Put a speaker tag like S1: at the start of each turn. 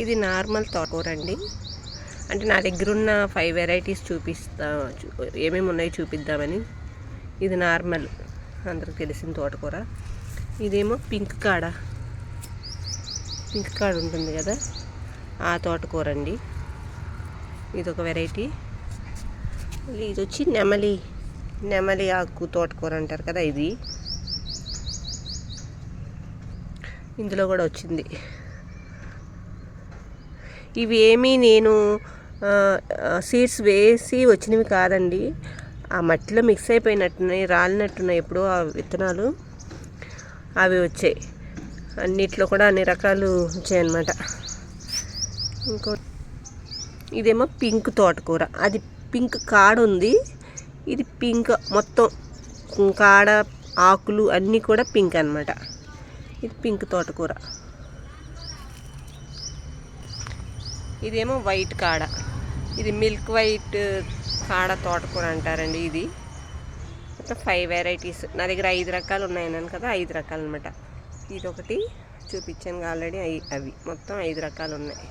S1: ఇది నార్మల్ తోటకూర అండి. అంటే నా దగ్గర ఉన్న 5 వెరైటీస్ ఏమేమి ఉన్నాయో చూపిద్దామని. ఇది నార్మల్ అందరికి తెలిసిన తోటకూర. ఇదేమో పింక్ కాడ ఉంటుంది కదా, ఆ తోటకూర అండి. ఇదొక వెరైటీ. ఇది వచ్చి నెమలి ఆకు తోటకూర అంటారు కదా, ఇది. ఇందులో కూడా వచ్చింది. ఇవి ఏమీ నేను సీడ్స్ వేసి వచ్చినవి కాదండి. ఆ మట్టిలో మిక్స్ అయిపోయినట్టున్నాయి, రాలినట్టున్నాయి ఎప్పుడో ఆ విత్తనాలు. అవి వచ్చాయి. అన్నిట్లో కూడా అన్ని రకాలు వచ్చాయన్నమాట. ఇదేమో పింక్ తోటకూర. అది పింక్ కాడ ఉంది, ఇది పింక్ మొత్తం కాడ, ఆకులు అన్నీ కూడా పింక్ అన్నమాట. ఇది పింక్ తోటకూర. ఇదేమో వైట్ కాడ. ఇది మిల్క్ వైట్ కాడ తోటకూర అంటారండి. ఇది మొత్తం 5 వెరైటీస్. నా దగ్గర 5 రకాలు ఉన్నాయన్నాను కదా, 5 రకాలు అనమాట. ఇది ఒకటి చూపించాను ఆల్రెడీ. అవి మొత్తం 5 రకాలు ఉన్నాయి.